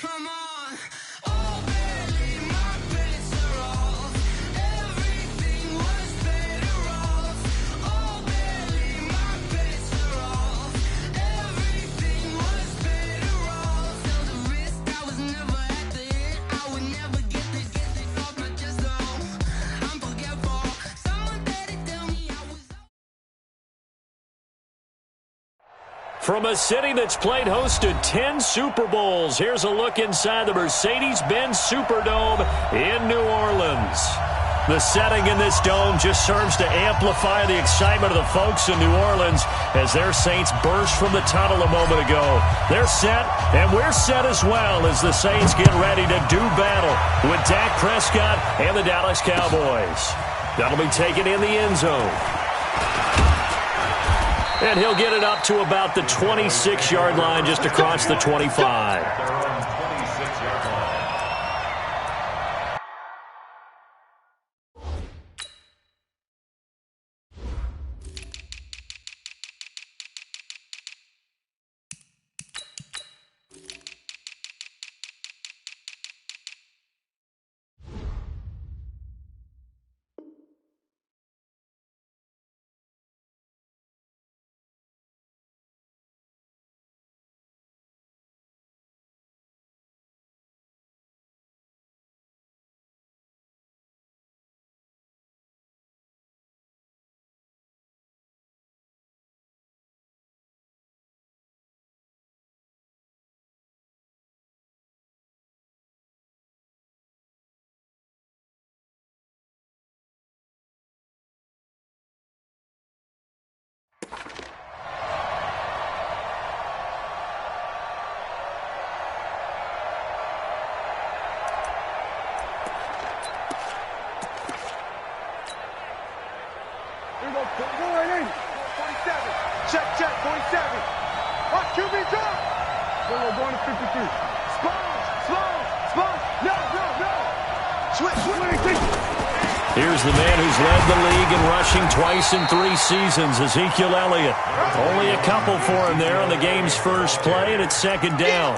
Come on. Oh, barely my bets are off. Everything was better off. Oh, barely my bets are off. Everything was better off. Held a risk, I was never at the end. I would never get this off my chest, though. I'm forgetful. Someone better tell me I was. From a city that's played host to 10 Super Bowls, here's a look inside the Mercedes-Benz Superdome in New Orleans. The setting in this dome just serves to amplify the excitement of the folks in New Orleans as their Saints burst from the tunnel a moment ago. They're set, and we're set as well as the Saints get ready to do battle with Dak Prescott and the Dallas Cowboys. That'll be taken in the end zone. And he'll get it up to about the 26-yard line just across the 25. Check, 47. What, QB drop? Going to 53. Spons. No. Switch. Here's the man who's led the league in rushing twice in 3 seasons, Ezekiel Elliott. Only a couple for him there on the game's first play, and it's second down.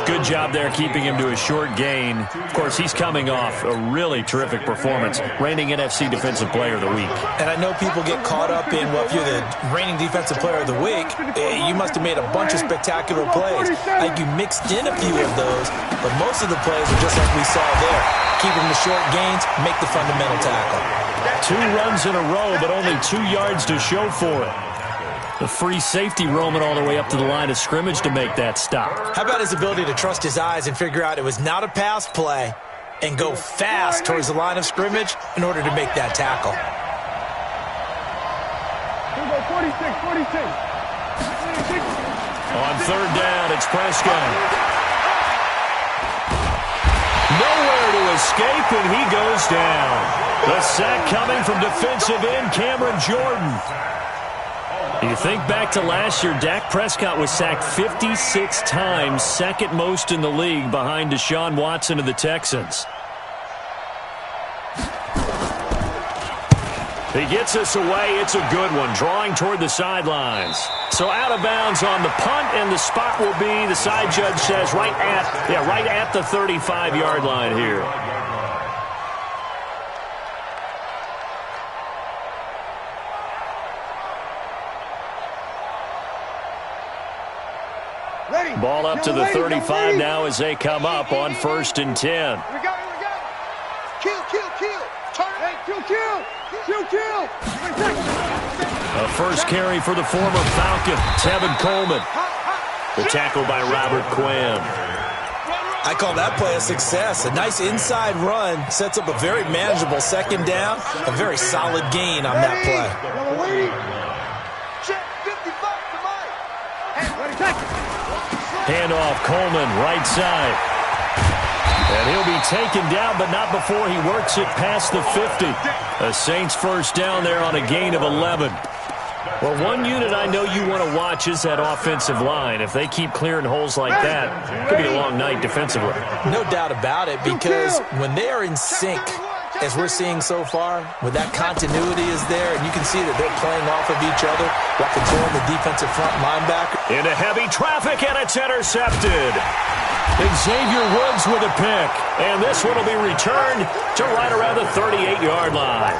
Good job there keeping him to a short gain. Of course, he's coming off a really terrific performance, reigning NFC Defensive Player of the Week. And I know people get caught up in, well, if you're the reigning Defensive Player of the Week, you must have made a bunch of spectacular plays. Like you mixed in a few of those, but most of the plays are just like we saw there. Keep them to short gains, make the fundamental tackle. 2 runs in a row, but only 2 yards to show for it. The free safety roaming all the way up to the line of scrimmage to make that stop. How about his ability to trust his eyes and figure out it was not a pass play and go fast towards the line of scrimmage in order to make that tackle? 46. On third down, it's Prescott. Nowhere to escape, and he goes down. The sack coming from defensive end Cameron Jordan. You think back to last year, Dak Prescott was sacked 56 times, second most in the league behind Deshaun Watson of the Texans. He gets us away. It's a good one, drawing toward the sidelines. So out of bounds on the punt, and the spot will be, the side judge says, right at the 35-yard line here. Ball up to the 35 now as they come up on 1st and 10. We got it. Kill. Turn. Kill. A first carry for the former Falcon, Tevin Coleman. The tackle by Robert Quinn. I call that play a success. A nice inside run sets up a very manageable second down. A very solid gain on that play. Check 55 to Mike. Handoff, Coleman, right side. And he'll be taken down, but not before he works it past the 50. A Saints first down there on a gain of 11. Well, one unit I know you want to watch is that offensive line. If they keep clearing holes like that, it could be a long night defensively. No doubt about it, because when they are in sync, as we're seeing so far, when that continuity is there, and you can see that they're playing off of each other while controlling the defensive front linebacker. Into heavy traffic, and it's intercepted. Xavier Woods with a pick, and this one will be returned to right around the 38-yard line.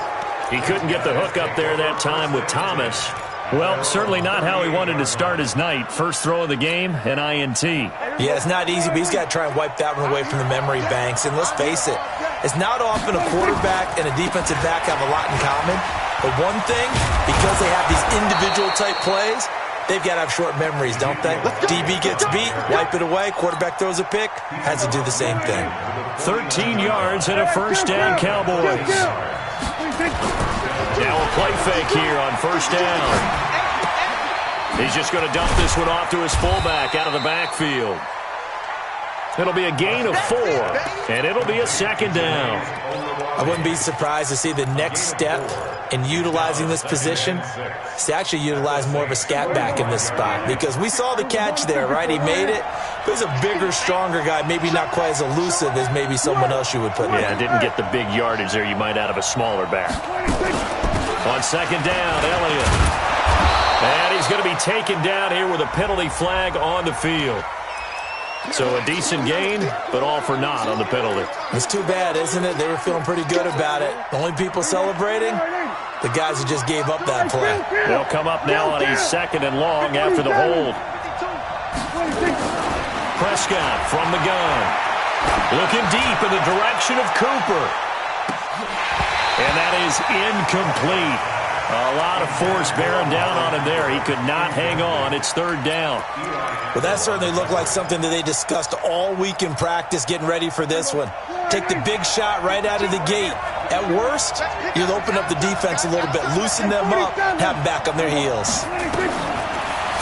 He couldn't get the hook up there that time with Thomas. Well, certainly not how he wanted to start his night. First throw of the game, an INT. Yeah, it's not easy, but he's got to try and wipe that one away from the memory banks. And let's face it, it's not often a quarterback and a defensive back have a lot in common. But one thing, because they have these individual-type plays, they've got to have short memories, don't they? DB gets beat, wipe it away, quarterback throws a pick, has to do the same thing. 13 yards and a first down, Cowboys. Now a play fake here on first down. He's just going to dump this one off to his fullback out of the backfield. It'll be a gain of 4, and it'll be a second down. I wouldn't be surprised to see the next step in utilizing this position is to actually utilize more of a scat back in this spot, because we saw the catch there, right? He made it, but he's a bigger, stronger guy, maybe not quite as elusive as maybe someone else you would put there. Yeah, didn't get the big yardage there you might out of a smaller back. On second down, Elliott. And he's going to be taken down here with a penalty flag on the field. So a decent gain, but all for naught on the penalty. It's too bad, isn't it? They were feeling pretty good about it. The only people celebrating, the guys who just gave up that play. They'll come up now on a second and long after the hold. Prescott from the gun. Looking deep in the direction of Cooper. And that is incomplete. A lot of force bearing down on him there. He could not hang on. It's third down. Well, that certainly looked like something that they discussed all week in practice getting ready for this one. Take the big shot right out of the gate. At worst, you'll open up the defense a little bit, loosen them up, have them back on their heels.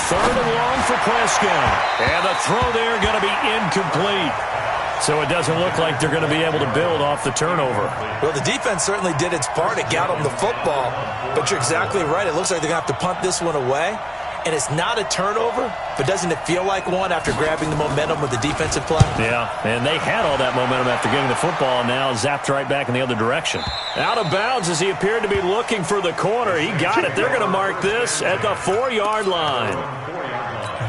Third and long for Prescott. And the throw there going to be incomplete. So it doesn't look like they're going to be able to build off the turnover. Well, the defense certainly did its part. It got them the football. But you're exactly right. It looks like they're going to have to punt this one away. And it's not a turnover, but doesn't it feel like one after grabbing the momentum with the defensive play? Yeah, and they had all that momentum after getting the football, and now zapped right back in the other direction. Out of bounds as he appeared to be looking for the corner. He got it. They're going to mark this at the 4-yard line.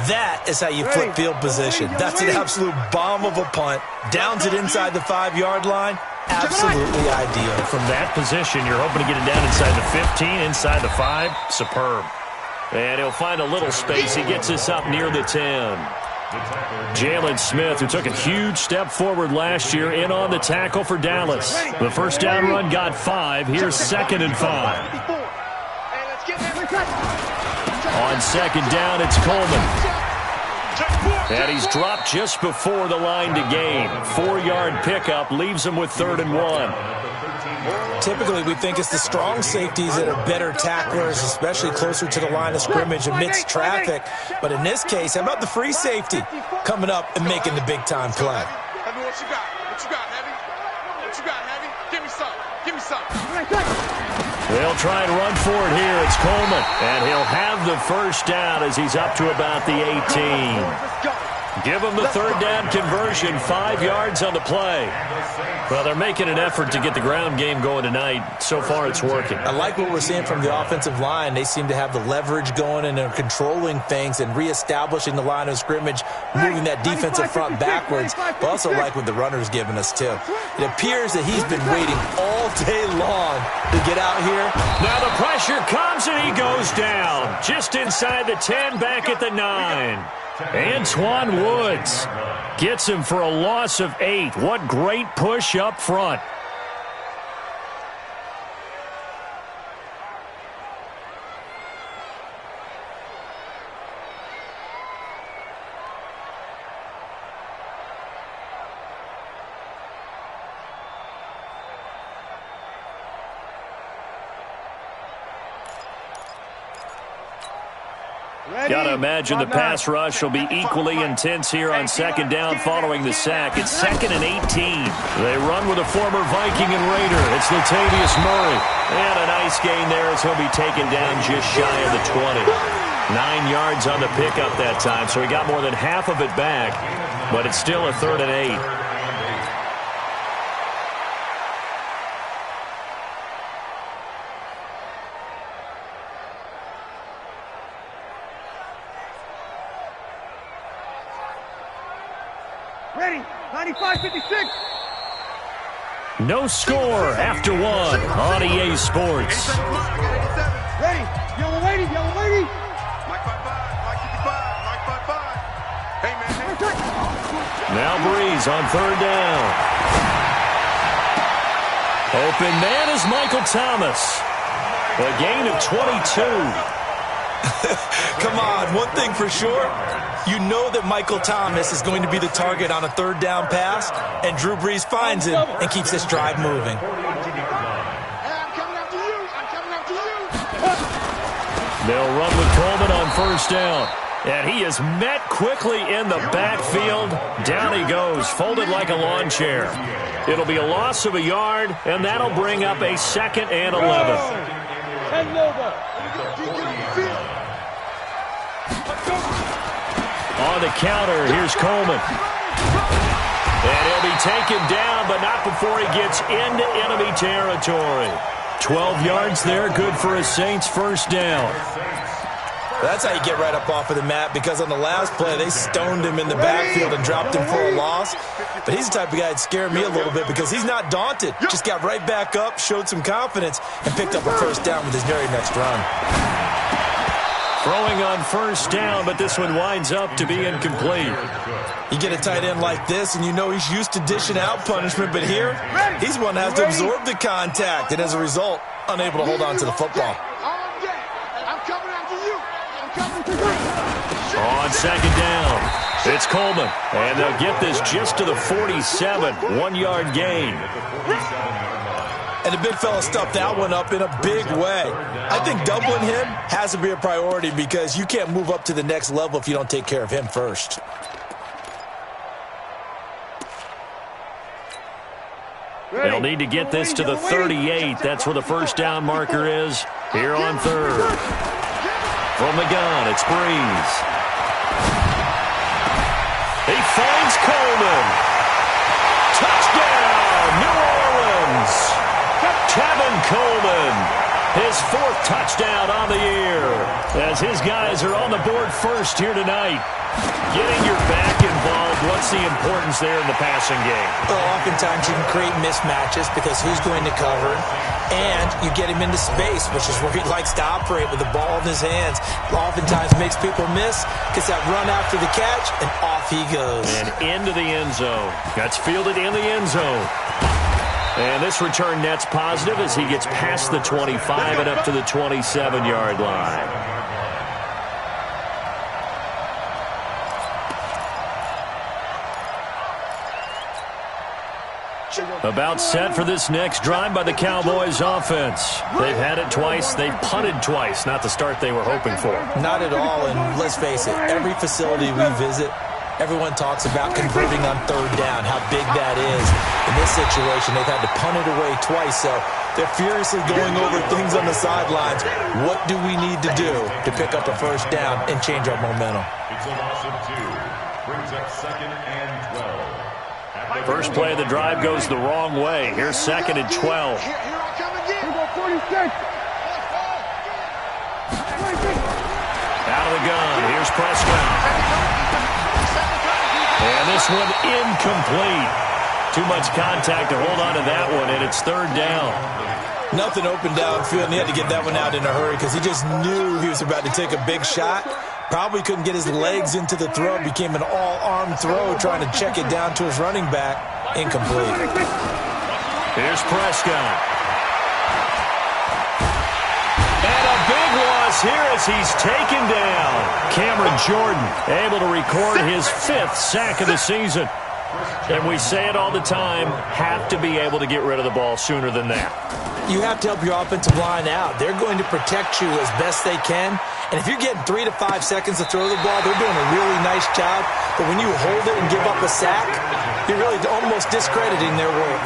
That is how you flip field position. That's an absolute bomb of a punt. Downs it inside the 5-yard line. Absolutely ideal. From that position, you're hoping to get it down inside the 15, inside the 5. Superb. And he'll find a little space. He gets this up near the 10. Jalen Smith, who took a huge step forward last year, in on the tackle for Dallas. The first down run got 5. Here's second and 5. On second down, it's Coleman. And he's dropped just before the line to gain. 4-yard pickup leaves him with 3rd and 1. Typically, we think it's the strong safeties that are better tacklers, especially closer to the line of scrimmage amidst traffic. But in this case, how about the free safety coming up and making the big-time play? Heavy, what you got? What you got, Heavy? What you got, Heavy? Give me some. Give me some. They'll try and run for it here. It's Coleman. And he'll have the first down as he's up to about the 18. Give him the third down conversion. 5 yards on the play. Well, they're making an effort to get the ground game going tonight. So far, it's working. I like what we're seeing from the offensive line. They seem to have the leverage going and they're controlling things and reestablishing the line of scrimmage, moving that defensive front backwards. But also like what the runner's giving us, too. It appears that he's been waiting all day long to get out here. Now the pressure comes and he goes down. Just inside the 10, back at the 9. Antoine Woods gets him for a loss of 8. What great push up front. Got to imagine the pass rush will be equally intense here on second down following the sack. It's 2nd and 18. They run with a former Viking and Raider. It's Latavius Murray. And a nice gain there as he'll be taken down just shy of the 20. 9 yards on the pickup that time, so he got more than half of it back, but it's still a 3rd and 8. 95-56. No score after one on EA Sports. Ready. Yellow lady. Mike 55, Mike 55, Mike 55. Hey, man. Now Breeze on third down. Open man is Michael Thomas. A gain of 22. Come on, one thing for sure. You know that Michael Thomas is going to be the target on a third down pass, and Drew Brees finds him and keeps this drive moving. I'm coming after you. I'm coming after you. They'll run with Coleman on first down. And he is met quickly in the backfield. Down he goes, folded like a lawn chair. It'll be a loss of a yard, and that'll bring up a 2nd and 11. On the counter, here's Coleman. And he'll be taken down, but not before he gets into enemy territory. 12 yards there, good for a Saints first down. That's how you get right up off of the mat, because on the last play, they stoned him in the backfield and dropped him for a loss. But he's the type of guy that scared me a little bit because he's not daunted. Just got right back up, showed some confidence, and picked up a first down with his very next run. Throwing on first down, but this one winds up to be incomplete. You get a tight end like this, and you know he's used to dishing out punishment, but here, he's one that has to absorb the contact, and as a result, unable to hold on to the football. I'm coming after you. On second down, it's Coleman, and they'll get this just to the 47, 1-yard gain. And the big fella stuffed that one up in a big way. I think doubling him has to be a priority because you can't move up to the next level if you don't take care of him first. They'll need to get this to the 38. That's where the first down marker is. Here on third. From the gun, it's Breeze. He finds Coleman. Touchdown, New Orleans. Kevin Coleman, his 4th touchdown on the year. As his guys are on the board first here tonight. Getting your back involved, what's the importance there in the passing game? Well, oftentimes you can create mismatches because who's going to cover, and you get him into space, which is where he likes to operate with the ball in his hands. Oftentimes makes people miss, gets that run after the catch, and off he goes. And into the end zone. That's fielded in the end zone. And this return net's positive as he gets past the 25 and up to the 27-yard line. About set for this next drive by the Cowboys offense. They've had it twice. They've punted twice. Not the start they were hoping for. Not at all, and let's face it, every facility we visit, everyone talks about converting on third down, how big that is. In this situation, they've had to punt it away twice, so they're furiously going over things on the sidelines. What do we need to do to pick up a first down and change our momentum? It's a loss of 2. Brings up 2nd and 12. First play of the drive goes the wrong way. Here's 2nd and 12. Here I come again. 46. Out of the gun. Here's Prescott. And this one incomplete. Too much contact to hold on to that one, and it's third down. Nothing open downfield, and he had to get that one out in a hurry because he just knew he was about to take a big shot. Probably couldn't get his legs into the throw. Became an all-arm throw trying to check it down to his running back. Incomplete. Here's Prescott. And a big loss here as he's taken down. Cameron Jordan able to record his 5th sack of the season. And we say it all the time, have to be able to get rid of the ball sooner than that. You have to help your offensive line out. They're going to protect you as best they can. And if you're getting 3 to 5 seconds to throw the ball, they're doing a really nice job. But when you hold it and give up a sack, you're really almost discrediting their work.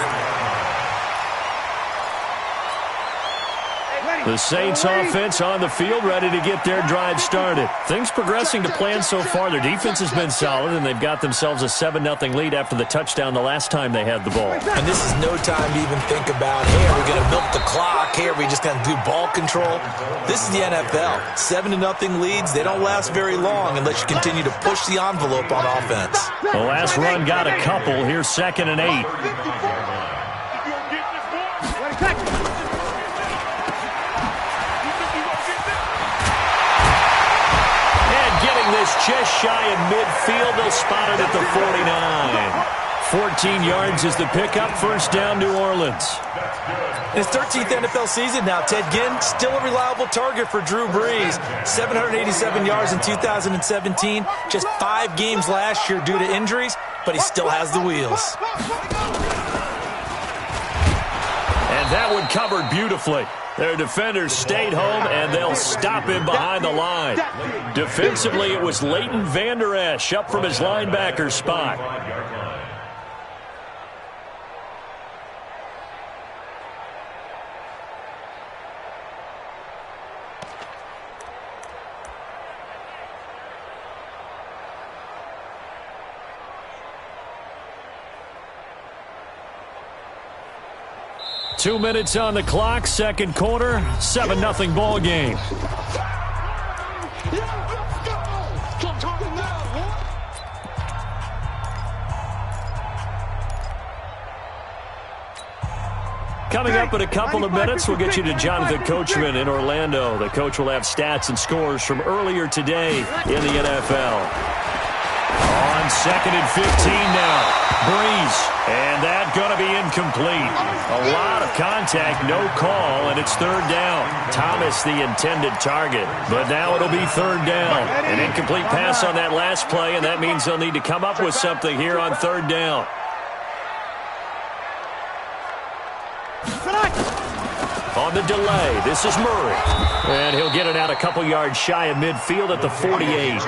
Ready. The Saints offense on the field, ready to get their drive started. Things progressing to plan so far. Their defense has been solid, and they've got themselves a 7-0 lead after the touchdown the last time they had the ball. And this is no time to even think about, hey, are we going to milk the clock? Hey, are we just going to do ball control? This is the NFL. 7-0 leads, they don't last very long unless you continue to push the envelope on offense. The last run got a couple. Here's 2nd and 8. This just shy of midfield. They'll spot it at the 49. 14 yards is the pickup. First down, New Orleans. In his 13th NFL season now, Ted Ginn still a reliable target for Drew Brees. 787 yards in 2017. Just 5 games last year due to injuries, but he still has the wheels. And that one covered beautifully. Their defenders stayed home, and they'll stop him behind the line. Defensively, it was Leighton Vander Esch up from his linebacker spot. Two minutes on the clock, second quarter, 7-0 ball game. Coming up in a couple of minutes, we'll get you to Jonathan Coachman in Orlando. The coach will have stats and scores from earlier today in the NFL. On 2nd and 15 now. Brees, and that going to be incomplete. A lot of contact, no call, and it's 3rd down. Thomas the intended target, but now it'll be 3rd down. An incomplete pass on that last play, and that means they'll need to come up with something here on 3rd down. On the delay, this is Murray. And he'll get it out a couple yards shy of midfield at the 48.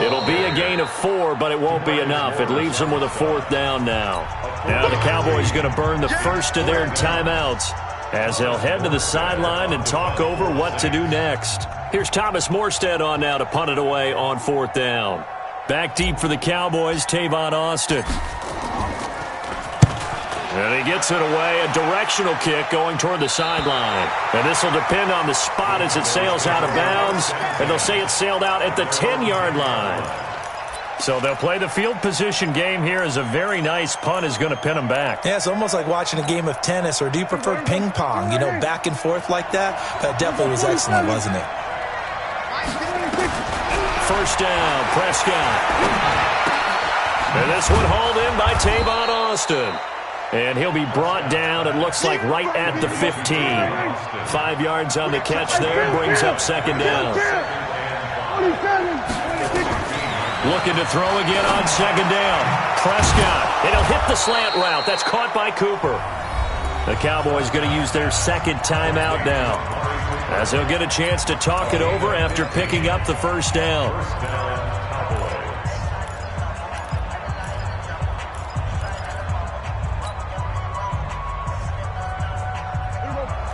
It'll be a gain of 4, but it won't be enough. It leaves them with a 4th down now. Now the Cowboys going to burn the first of their timeouts as they'll head to the sideline and talk over what to do next. Here's Thomas Morstead on now to punt it away on 4th down. Back deep for the Cowboys, Tavon Austin. And he gets it away, a directional kick going toward the sideline. And this will depend on the spot as it sails out of bounds. And they'll say it sailed out at the 10-yard line. So they'll play the field position game here as a very nice punt is going to pin them back. Yeah, it's almost like watching a game of tennis, or do you prefer ping pong? You know, back and forth like that? That definitely was excellent, wasn't it? First down, Prescott. And this one hauled in by Tavon Austin. And he'll be brought down, it looks like, right at the 15. 5 yards on the catch there, brings up 2nd down. Looking to throw again on 2nd down. Prescott, and he'll hit the slant route. That's caught by Cooper. The Cowboys going to use their 2nd timeout now, as they'll get a chance to talk it over after picking up the first down.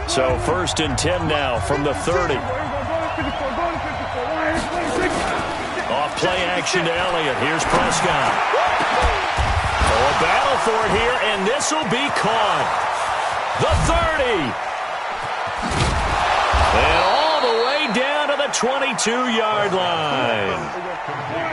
So 1st and 10 now from the 30. Off play action to Elliott. Here's Prescott. Oh, a battle for it here, and this will be caught. The 30. And all the way down to the 22-yard line.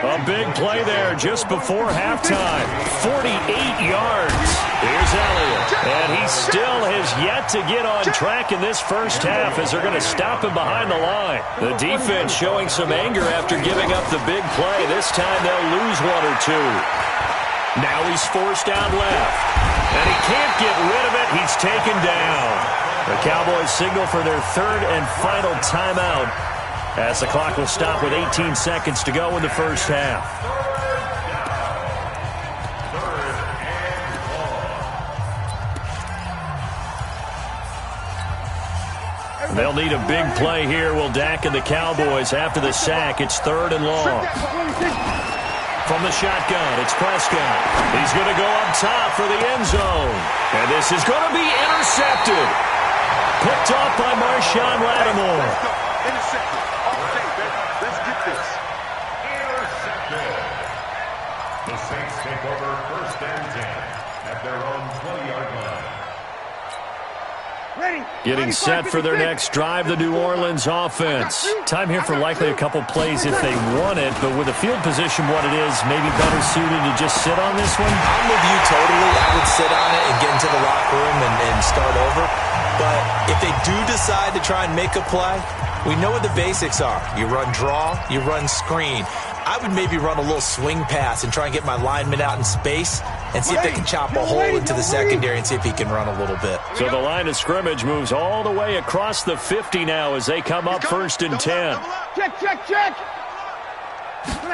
A big play there just before halftime. 48 yards. Here's Elliott. And he still has yet to get on track in this first half as they're going to stop him behind the line. The defense showing some anger after giving up the big play. This time they'll lose 1 or 2. Now he's forced out left. And he can't get rid of it. He's taken down. The Cowboys signal for their 3rd and final timeout, as the clock will stop with 18 seconds to go in the first half. They'll need a big play here, will Dak and the Cowboys after the sack. It's 3rd and long. From the shotgun, it's Prescott. He's going to go up top for the end zone. And this is going to be intercepted. Picked off by Marshawn Lattimore. Let's go. Intercepted. Okay, baby. Let's get this. Intercepted. The Saints take over 1st and 10 at their own 20-yard line. Ready. Getting set for their next drive, the New Orleans offense. Time here for likely a couple plays if they want it, but with the field position what it is, maybe better suited to just sit on this one? I'm with you totally. I would sit on it and get into the locker room and start over. But if they do decide to try and make a play, we know what the basics are. You run draw, you run screen. I would maybe run a little swing pass and try and get my lineman out in space and see if they can chop a hole into the secondary and see if he can run a little bit. So the line of scrimmage moves all the way across the 50 now as they come up 1st and 10. Check, check, check.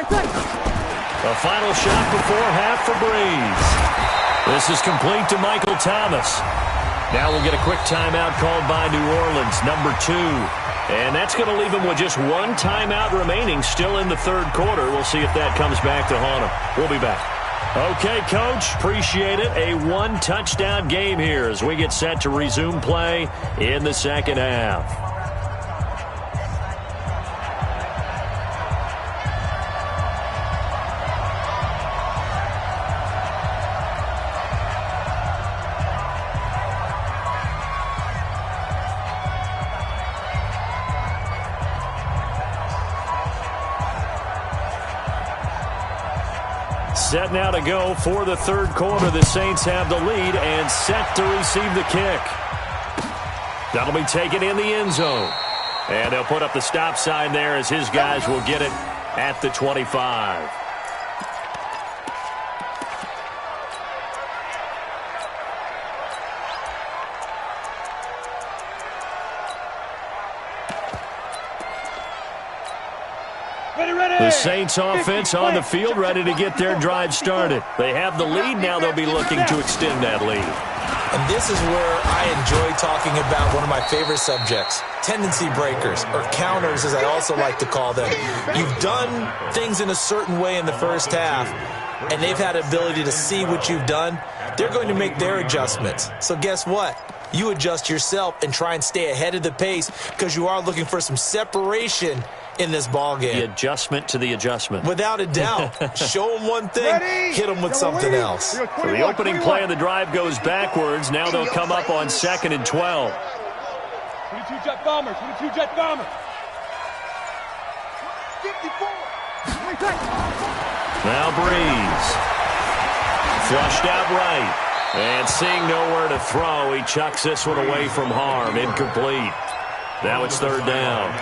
A final shot before half for Breeze. This is complete to Michael Thomas. Now we'll get a quick timeout called by New Orleans, number 2. And that's going to leave them with just one timeout remaining still in the 3rd quarter. We'll see if that comes back to haunt them. We'll be back. Okay, Coach, appreciate it. A 1-touchdown game here as we get set to resume play in the 2nd half. Set now to go for the 3rd quarter. The Saints have the lead and set to receive the kick. That'll be taken in the end zone. And they'll put up the stop sign there as his guys will get it at the 25. The Saints offense on the field ready to get their drive started. They have the lead. Now they'll be looking to extend that lead. And this is where I enjoy talking about one of my favorite subjects, tendency breakers, or counters as I also like to call them. You've done things in a certain way in the first half, and they've had ability to see what you've done. They're going to make their adjustments. So guess what? You adjust yourself and try and stay ahead of the pace because you are looking for some separation in this ball game. The adjustment to the adjustment. Without a doubt. Show them one thing, hit them with something else. So the opening play of the drive goes backwards. Now they'll come up on 2nd and 12. 22 jet bombers, 22 jet bombers. 54. Now Breeze. Flushed out right. And seeing nowhere to throw, he chucks this one away from harm. Incomplete. Now it's 3rd down.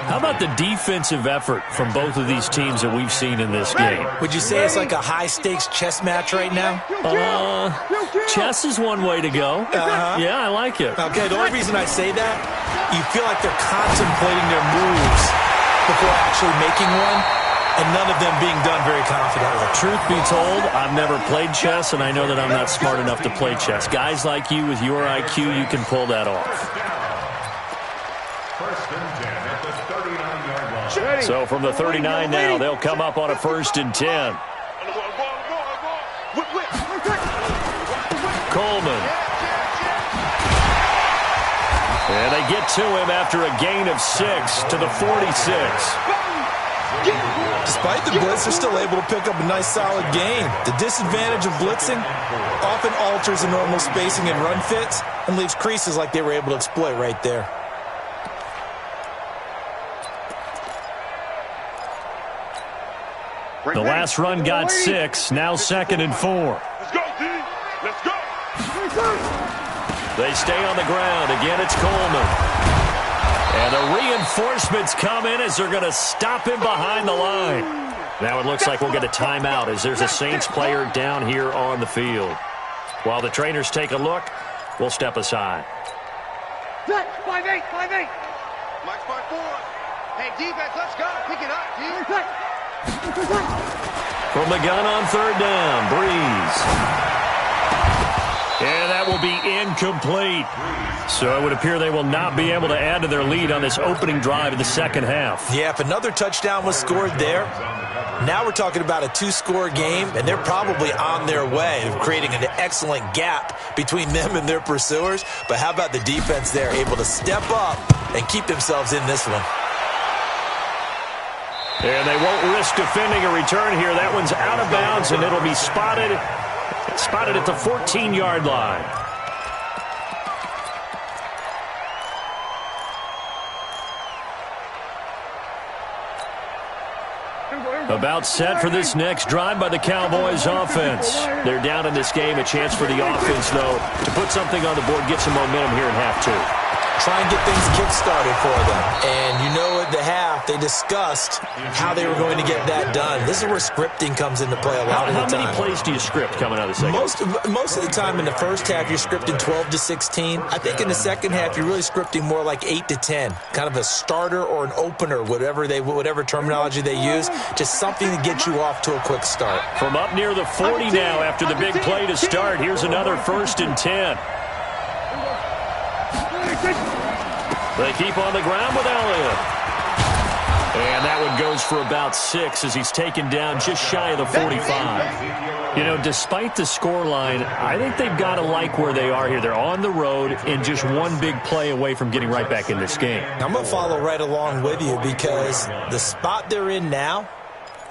How about the defensive effort from both of these teams that we've seen in this game? Would you say it's like a high-stakes chess match right now? Chess is one way to go. Yeah, I like it. Okay, the only reason I say that, you feel like they're contemplating their moves before actually making one, and none of them being done very confidently. Truth be told, I've never played chess, and I know that I'm not smart enough to play chess. Guys like you with your IQ, you can pull that off. 1st and 10 at the 39-yard line. So from the 39 now, they'll come up on a 1st and 10. Coleman. And they get to him after a gain of 6 to the 46. Despite the blitz, they're still able to pick up a nice, solid gain. The disadvantage of blitzing often alters the normal spacing and run fits and leaves creases like they were able to exploit right there. The last run got 6, now 2nd and 4. Let's go, D. Let's go. They stay on the ground. Again, it's Coleman. And the reinforcements come in as they're going to stop him behind the line. Now it looks like we'll get a timeout as there's a Saints player down here on the field. While the trainers take a look, we'll step aside. 5-8, 5-8. Mike's 5-4. Hey, defense, let's go. Pick it up, D. From the gun on 3rd down, Breeze. And that will be incomplete. So it would appear they will not be able to add to their lead on this opening drive of the 2nd half. Yeah, if another touchdown was scored there, Now we're talking about a 2-score game, and they're probably on their way of creating an excellent gap between them and their pursuers. But how about the defense there, able to step up and keep themselves in this one? And they won't risk defending a return here. That one's out of bounds, and it'll be spotted at the 14-yard line. About set for this next drive by the Cowboys offense. They're down in this game. A chance for the offense, though, to put something on the board, get some momentum here in half two. Try and get things kick-started for them. And you know at the half, they discussed how they were going to get that done. This is where scripting comes into play a lot of the time. How many plays do you script coming out of the second? Most of the time in the first half, you're scripting 12 to 16. I think in the second half, you're really scripting more like 8 to 10. Kind of a starter or an opener, whatever terminology they use. Just something to get you off to a quick start. From up near the 40 now after the big play to start. Here's another 1st and 10. They keep on the ground with Elliott. And that one goes for about 6 as he's taken down just shy of the 45. You know, despite the scoreline, I think they've got to like where they are here. They're on the road and just one big play away from getting right back in this game. I'm going to follow right along with you because the spot they're in now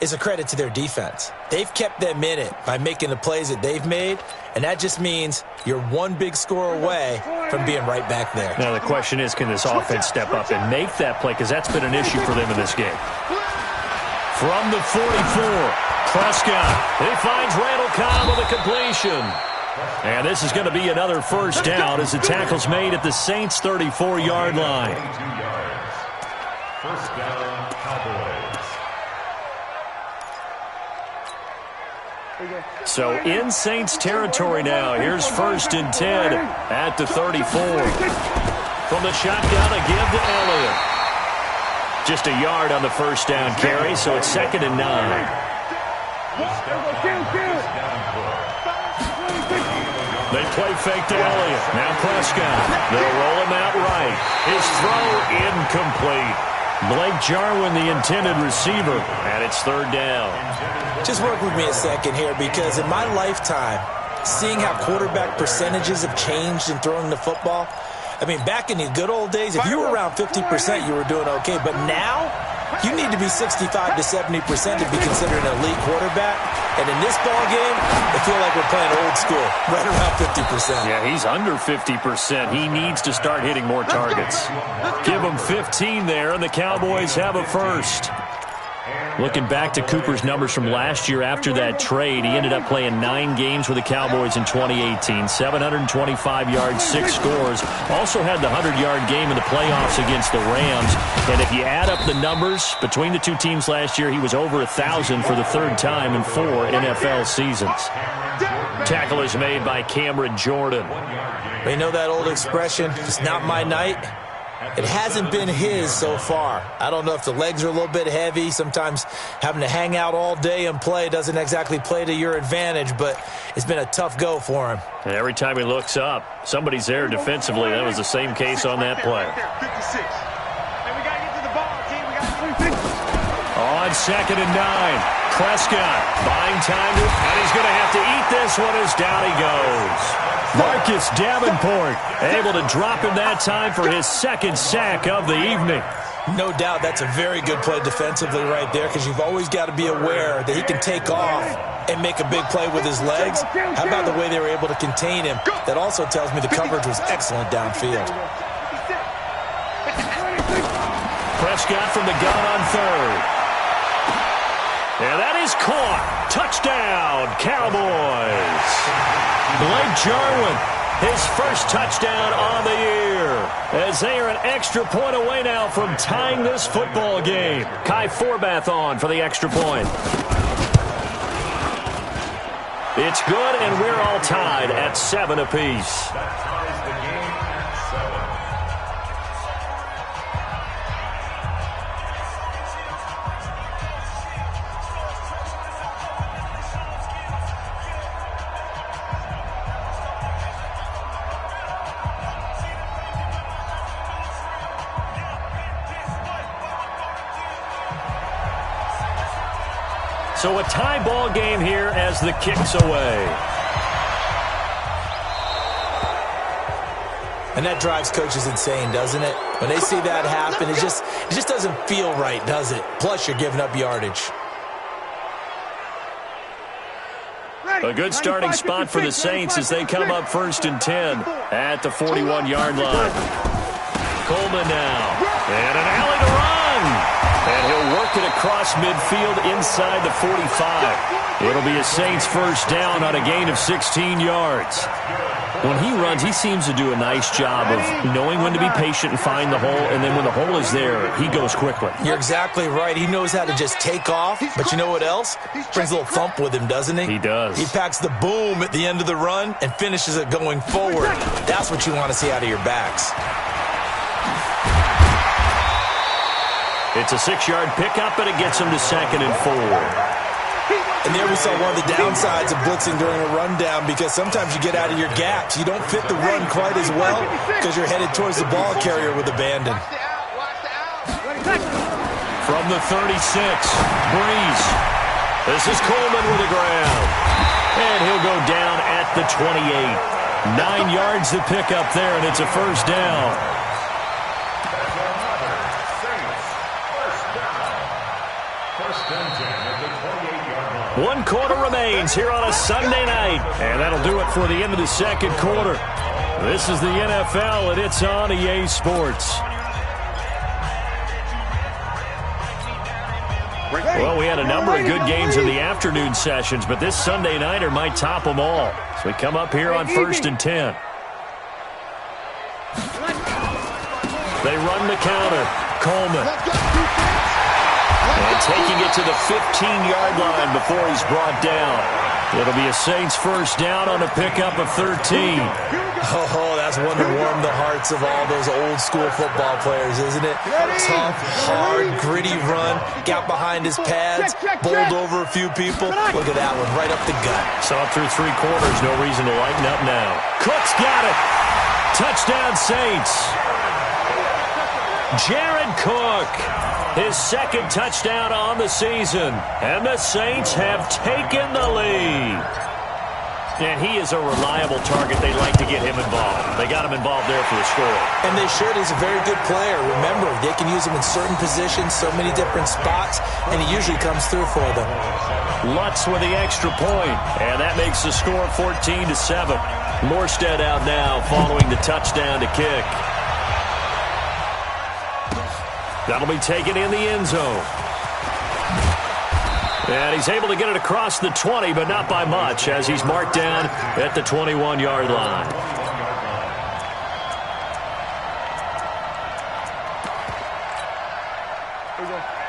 is a credit to their defense. They've kept them in it by making the plays that they've made, and that just means you're one big score away from being right back there. Now the question is, can this offense step up and make that play? Because that's been an issue for them in this game. From the 44, Prescott. He finds Randall Cobb with a completion. And this is going to be another 1st down as the tackle's made at the Saints' 34-yard line. 1st down, Cowboys. So in Saints territory now. Here's 1st and 10 at the 34. From the shotgun, a give to Elliott. Just a yard on the 1st down carry, so it's 2nd and 9. They play fake to Elliott. Now Prescott. They'll roll him out right. His throw incomplete. Blake Jarwin, the intended receiver, and it's 3rd down. Just work with me a second here because in my lifetime, seeing how quarterback percentages have changed in throwing the football, I mean, back in the good old days, if you were around 50%, you were doing okay. But now, you need to be 65 to 70% to be considered an elite quarterback. And in this ball game, I feel like we're playing old school, right around 50%. Yeah, he's under 50%. He needs to start hitting more targets. Give him 15 there, and the Cowboys have a 1st. Looking back to Cooper's numbers from last year after that trade, he ended up playing 9 games with the Cowboys in 2018. 725 yards, 6 scores. Also had the 100-yard game in the playoffs against the Rams. And if you add up the numbers between the two teams last year, he was over 1,000 for the 3rd time in 4 NFL seasons. Tackle is made by Cameron Jordan. You know that old expression, it's not my night? It hasn't been his so far. I don't know if the legs are a little bit heavy. Sometimes having to hang out all day and play doesn't exactly play to your advantage, but it's been a tough go for him. And every time he looks up, somebody's there defensively. That was the same case on that play. On 2nd and 9, Prescott buying time, and he's going to have to eat this one as down he goes. Marcus Davenport able to drop him that time for his 2nd sack of the evening. No doubt that's a very good play defensively right there because you've always got to be aware that he can take off and make a big play with his legs. How about the way they were able to contain him? That also tells me the coverage was excellent downfield. Prescott from the gun on 3rd. And that is caught. Touchdown, Cowboys. Blake Jarwin, his 1st touchdown on the year. As they are an extra point away now from tying this football game. Kai Forbath on for the extra point. It's good, and we're all tied at 7 apiece. So a tie ball game here as the kick's away. And that drives coaches insane, doesn't it? When they see that happen, it just doesn't feel right, does it? Plus, you're giving up yardage. A good starting spot for the Saints as they come up 1st and 10 at the 41-yard line. Coleman now. And an alley to run. And he'll work it across midfield inside the 45. It'll be a Saints first down on a gain of 16 yards. When he runs, he seems to do a nice job of knowing when to be patient and find the hole, and then when the hole is there, he goes quickly. You're exactly right. He knows how to just take off, but you know what else? Brings a little thump with him, doesn't he? He does. He packs the boom at the end of the run and finishes it going forward. That's what you want to see out of your backs. It's a 6-yard pickup, and it gets him to 2nd and 4. And there we saw one of the downsides of blitzing during a rundown, because sometimes you get out of your gaps. You don't fit the run quite as well because you're headed towards the ball carrier with abandon. From the 36, Breeze. This is Coleman with the ground. And he'll go down at the 28. 9 yards to pick up there, and it's a first down. One quarter remains here on a Sunday night. And that'll do it for the end of the second quarter. This is the NFL, and it's on EA Sports. Well, we had a number of good games in the afternoon sessions, but this Sunday nighter might top them all. So we come up here on 1st and 10. They run the counter. Coleman. And taking it to the 15-yard line before he's brought down. It'll be a Saints first down on a pickup of 13. Oh, that's one to warm the hearts of all those old-school football players, isn't it? Tough, hard, gritty run. Got behind his pads, bowled over a few people. Look at that one, right up the gut. Saw it through 3 quarters. No reason to lighten up now. Cook's got it. Touchdown, Saints. Jared Cook. His 2nd touchdown on the season. And the Saints have taken the lead. And he is a reliable target. They like to get him involved. They got him involved there for the score. And they should. He's a very good player. Remember, they can use him in certain positions, so many different spots, and he usually comes through for them. Lutz with the extra point. And that makes the score 14-7. Morstead out now following the touchdown to kick. That'll be taken in the end zone. And he's able to get it across the 20, but not by much, as he's marked down at the 21-yard line.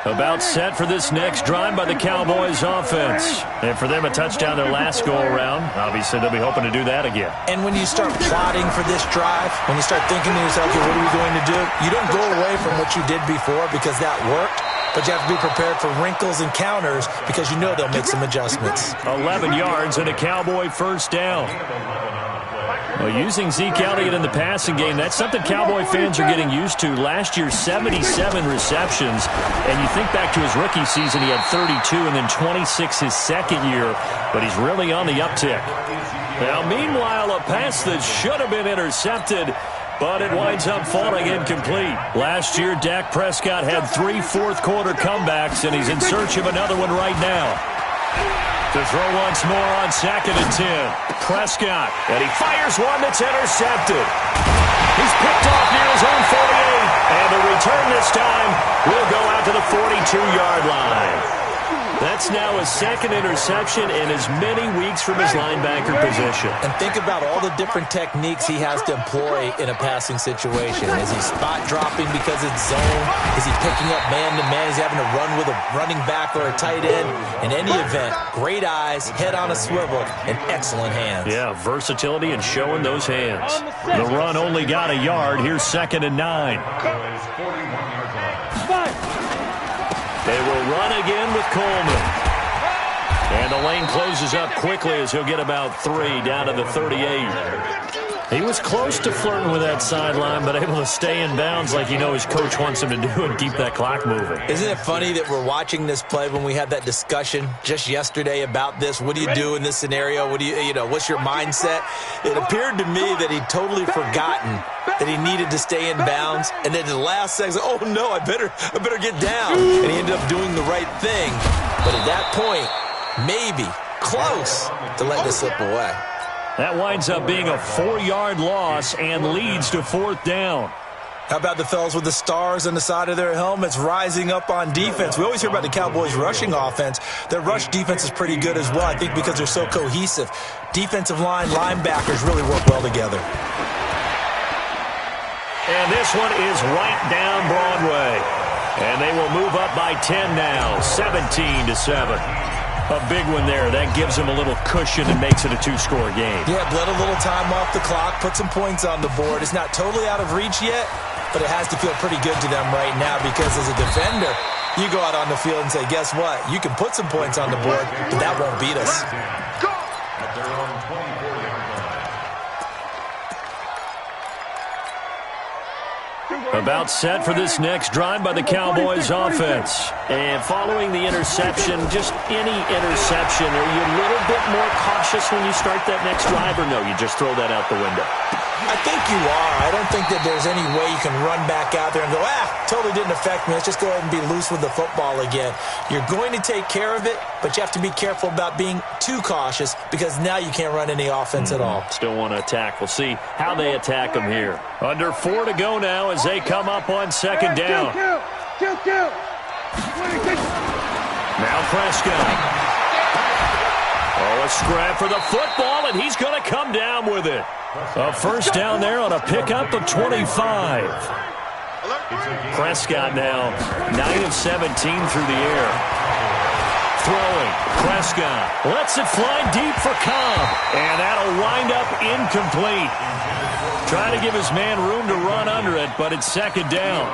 About set for this next drive by the Cowboys offense. And for them, a touchdown their last go-around. Obviously, they'll be hoping to do that again. And when you start plotting for this drive, when you start thinking to yourself, okay, what are we going to do? You don't go away from what you did before because that worked, but you have to be prepared for wrinkles and counters because you know they'll make some adjustments. 11 yards and a Cowboy first down. Well, using Zeke Elliott in the passing game, that's something Cowboy fans are getting used to. Last year, 77 receptions. And you think back to his rookie season, he had 32 and then 26 his second year. But he's really on the uptick. Now, meanwhile, a pass that should have been intercepted, but it winds up falling incomplete. Last year, Dak Prescott had 3 fourth-quarter comebacks, and he's in search of another one right now. To throw once more on 2nd and 10. Prescott, and he fires one that's intercepted. He's picked off near his own 48, and the return this time will go out to the 42-yard line. That's now his 2nd interception in as many weeks from his linebacker position. And think about all the different techniques he has to employ in a passing situation. Is he spot dropping because it's zone? Is he picking up man-to-man? Is he having to run with a running back or a tight end? In any event, great eyes, head on a swivel, and excellent hands. Yeah, versatility and showing those hands. The run only got a yard. Here's 2nd and 9. They will run again with Coleman. And the lane closes up quickly as he'll get about 3 down to the 38. He was close to flirting with that sideline, but able to stay in bounds like his coach wants him to do and keep that clock moving. Isn't it funny that we're watching this play when we had that discussion just yesterday about this? What do you do in this scenario? What do what's your mindset? It appeared to me that he'd totally forgotten that he needed to stay in bounds, and then in the last second, oh no, I better get down. And he ended up doing the right thing. But at that point, maybe close to letting it slip away. That winds up being a 4-yard loss and leads to 4th down. How about the fellas with the stars on the side of their helmets rising up on defense? We always hear about the Cowboys' rushing offense. Their rush defense is pretty good as well, I think, because they're so cohesive. Defensive line, linebackers really work well together. And this one is right down Broadway. And they will move up by 10 now, 17-7. A big one there. That gives them a little cushion and makes it a 2-score game. Yeah, bled a little time off the clock, put some points on the board. It's not totally out of reach yet, but it has to feel pretty good to them right now because as a defender, you go out on the field and say, guess what? You can put some points on the board, but that won't beat us. At their own 24-yard line. About set for this next drive by the Cowboys offense. And following the interception, just any interception, are you a little bit more cautious when you start that next drive, or no, you just throw that out the window? I think you are. I don't think that there's any way you can run back out there and go, totally didn't affect me. Let's just go ahead and be loose with the football again. You're going to take care of it, but you have to be careful about being too cautious because now you can't run any offense at all. Still want to attack. We'll see how they attack them here. Under 4 to go now as they come up on 2nd down. Now Prescott. Oh, a scrap for the football, and he's going to come down with it. A 1st down there on a pickup of 25. Prescott now 9 of 17 through the air. Throwing. Prescott lets it fly deep for Cobb, and that'll wind up incomplete. Trying to give his man room to run under it, but it's 2nd down.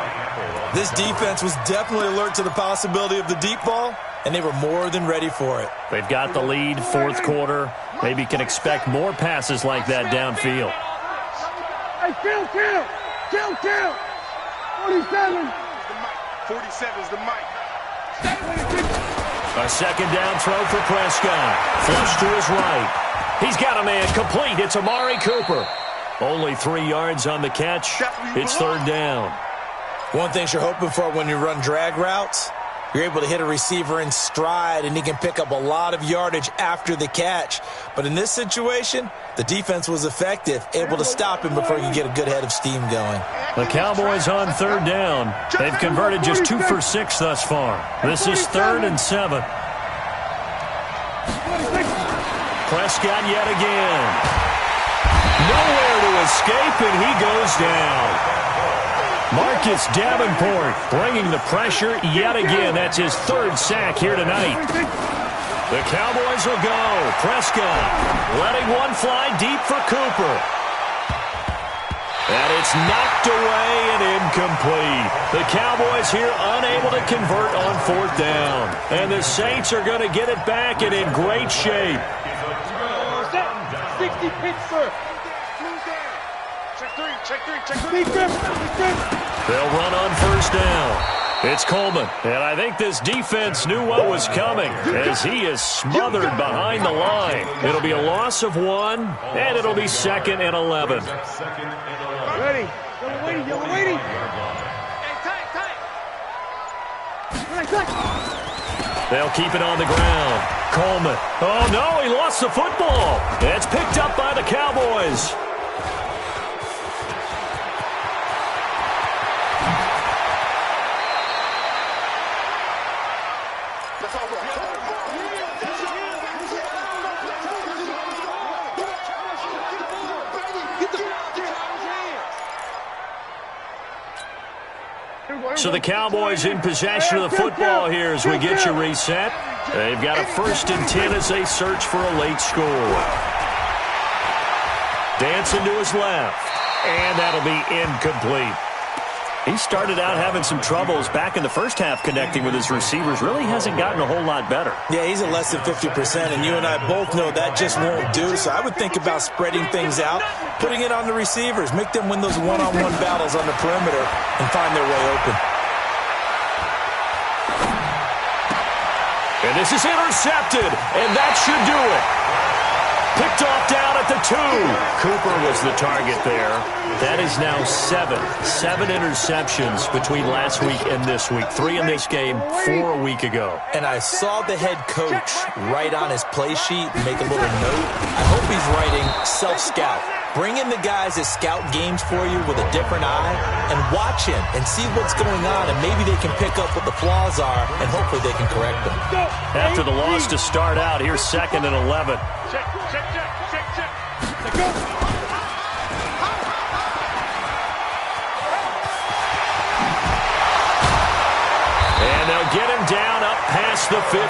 This defense was definitely alert to the possibility of the deep ball, and they were more than ready for it. They've got the lead, 4th quarter. Maybe can expect more passes like that downfield. Hey, kill! 47. 47 is the mic. A 2nd down throw for Prescott. Flush to his right. He's got a man complete. It's Amari Cooper. Only 3 yards on the catch. It's 3rd down. One thing you're hoping for when you run drag routes, you're able to hit a receiver in stride, and he can pick up a lot of yardage after the catch. But in this situation, the defense was effective, able to stop him before he could get a good head of steam going. The Cowboys on 3rd down. They've converted just 2 for 6 thus far. This is 3rd and 7. Prescott yet again. Nowhere to escape, and he goes down. Marcus Davenport bringing the pressure yet again. That's his 3rd sack here tonight. The Cowboys will go. Prescott letting one fly deep for Cooper. And it's knocked away and incomplete. The Cowboys here unable to convert on 4th down. And the Saints are going to get it back and in great shape. 60 Pittsburgh. Check three. They'll run on 1st down. It's Coleman, and I think this defense knew what was coming as he is smothered behind the line. It'll be a loss of 1, and it'll be 2nd and 11. Ready. Yellow waiting. They'll keep it on the ground. Coleman. Oh, no, he lost the football. It's picked up by the Cowboys. So the Cowboys in possession of the football here as we get you reset. They've got a 1st and 10 as they search for a late score. Dancing to his left, and that'll be incomplete. He started out having some troubles back in the first half connecting with his receivers. Really hasn't gotten a whole lot better. Yeah, he's at less than 50%, and you and I both know that just won't do. So I would think about spreading things out, putting it on the receivers, make them win those one-on-one battles on the perimeter and find their way open. And this is intercepted, and that should do it. Picked off down at the 2. Cooper was the target there. That is now 7 interceptions between last week and this week. 3 in this game, 4 a week ago. And I saw the head coach write on his play sheet and make a little note. I hope he's writing self-scout. Bring in the guys that scout games for you with a different eye and watch him and see what's going on, and maybe they can pick up what the flaws are, and hopefully they can correct them. After the loss to start out, here's 2nd and 11. Check. Let's go. And they'll get him down up past the 15.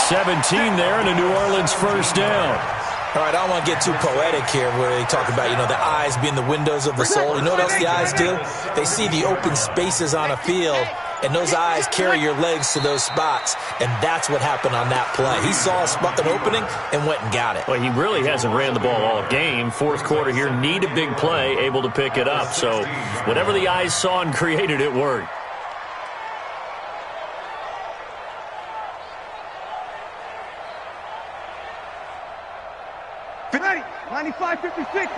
17 there and a New Orleans first down. All right, I don't want to get too poetic here where they talk about, the eyes being the windows of the soul. You know what else the eyes do? They see the open spaces on a field, and those eyes carry your legs to those spots, and that's what happened on that play. He saw an opening and went and got it. Well, he really hasn't ran the ball all game. Fourth quarter here, need a big play, able to pick it up. So whatever the eyes saw and created, it worked. Ready. 95-56.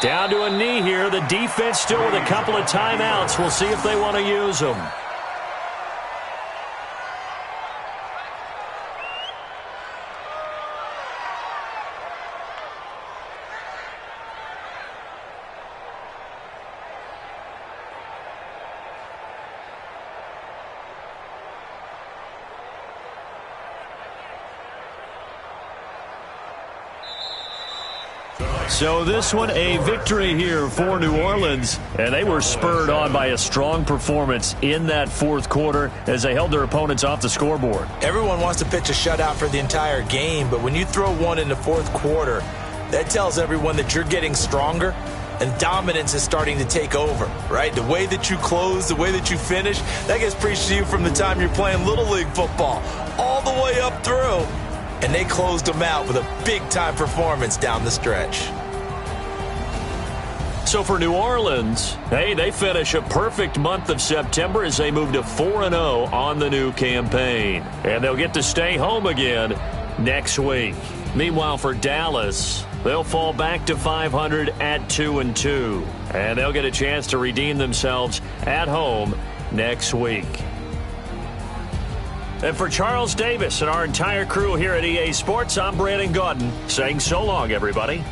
Down to a knee here. The defense still with a couple of timeouts. We'll see if they want to use them. So this one, a victory here for New Orleans, and they were spurred on by a strong performance in that fourth quarter as they held their opponents off the scoreboard. Everyone wants to pitch a shutout for the entire game, but when you throw one in the fourth quarter, that tells everyone that you're getting stronger and dominance is starting to take over, right? The way that you close, the way that you finish, that gets preached to you from the time you're playing Little League football all the way up through, and they closed them out with a big-time performance down the stretch. So for New Orleans, hey, they finish a perfect month of September as they move to 4-0 on the new campaign. And they'll get to stay home again next week. Meanwhile, for Dallas, they'll fall back to 500 at 2-2. And they'll get a chance to redeem themselves at home next week. And for Charles Davis and our entire crew here at EA Sports, I'm Brandon Gaudin saying so long, everybody.